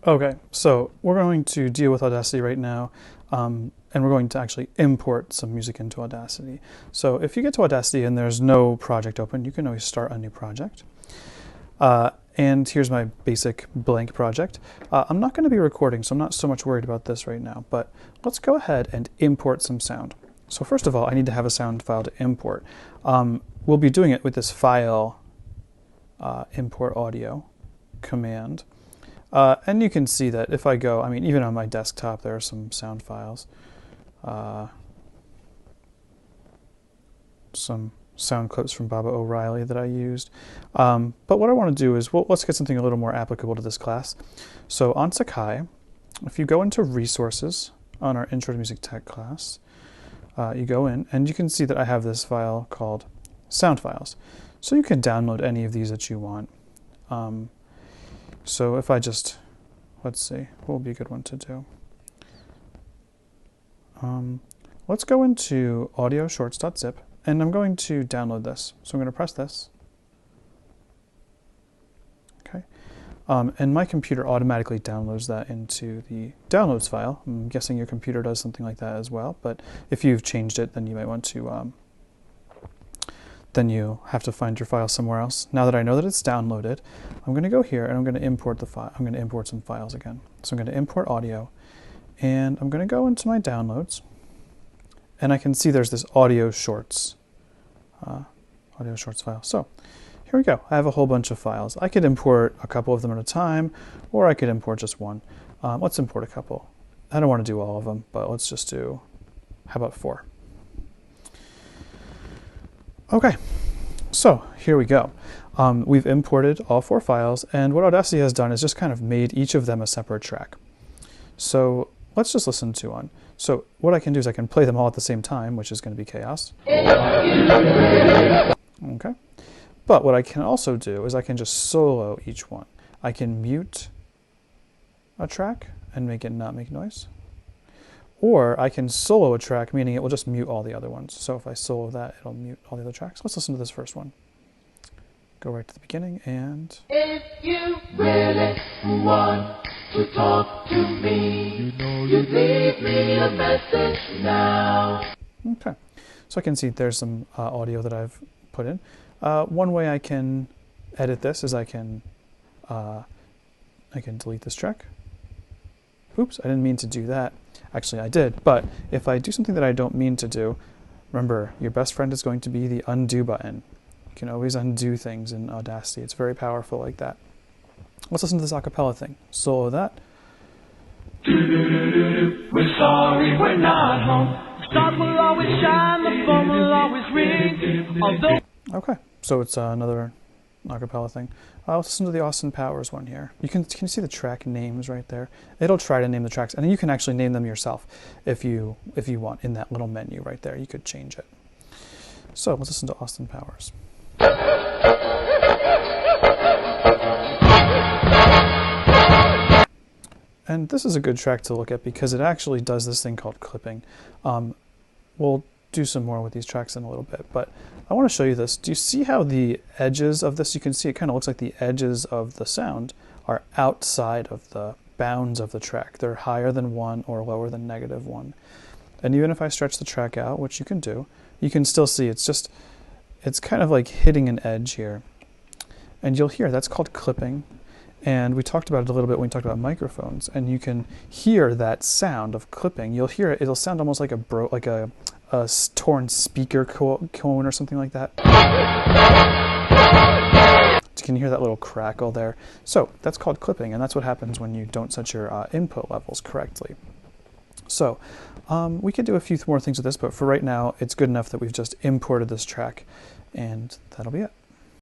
Okay, so we're going to deal with Audacity right now, and we're going to actually import some music into Audacity. So if you get to Audacity and there's no project open, you can always start a new project. And here's my basic blank project. I'm not going to be recording, so I'm not so much worried about this right now, but let's go ahead and import some sound. So first of all, I need to have a sound file to import. We'll be doing it with this file import audio command. And you can see that if I go, I mean, even on my desktop, there are some sound files. Some sound clips from Baba O'Reilly that I used. But what I want to do is, well, let's get something a little more applicable to this class. So on Sakai, if you go into Resources on our Intro to Music Tech class, you go in and you can see that I have this file called Sound Files. So you can download any of these that you want. So if I just, let's see, what would be a good one to do? Let's go into audioshorts.zip, and I'm going to download this. So I'm going to press this. Okay. And my computer automatically downloads that into the downloads file. I'm guessing your computer does something like that as well, but if you've changed it, then you might want to then you have to find your file somewhere else. Now that I know that it's downloaded, I'm going to go here and I'm going to import the file. I'm going to import some files again. So I'm going to import audio, and I'm going to go into my downloads, and I can see there's this audio shorts file. So here we go. I have a whole bunch of files. I could import a couple of them at a time, or I could import just one. Let's import a couple. I don't want to do all of them, but let's just do, how about 4? Okay, so here we go. We've imported all 4 files, and what Audacity has done is just kind of made each of them a separate track. So let's just listen to one. So what I can do is I can play them all at the same time, which is going to be chaos. Okay, but what I can also do is I can just solo each one. I can mute a track and make it not make noise. Or I can solo a track, meaning it will just mute all the other ones. So if I solo that, it'll mute all the other tracks. Let's listen to this first one. Go right to the beginning and... If you really want to talk to me, you leave me a message now. Okay, so I can see there's some audio that I've put in. One way I can edit this is I can delete this track. Oops, I didn't mean to do that. Actually, I did, but if I do something that I don't mean to do, remember, your best friend is going to be the undo button. You can always undo things in Audacity. It's very powerful like that. Let's listen to this acapella thing. Solo that. We're sorry we're not home. The stars will always shine, the phone will always ring. Although... Okay, so it's another acapella thing. Let's listen to the Austin Powers one here. You can see the track names right there. It'll try to name the tracks, and then you can actually name them yourself if you want in that little menu right there. You could change it. So let's listen to Austin Powers. And this is a good track to look at because it actually does this thing called clipping. We'll do some more with these tracks in a little bit, but I want to show you this. Do you see how the edges of this, you can see it kind of looks like the edges of the sound are outside of the bounds of the track. They're higher than 1 or lower than -1. And even if I stretch the track out, which you can do, you can still see it's kind of like hitting an edge here. And you'll hear that's called clipping. And we talked about it a little bit when we talked about microphones, and you can hear that sound of clipping. You'll hear it, it'll sound almost like a torn speaker cone or something like that. You can hear that little crackle there. So that's called clipping, and that's what happens when you don't set your input levels correctly. So we could do a few more things with this, but for right now, it's good enough that we've just imported this track, and that'll be it.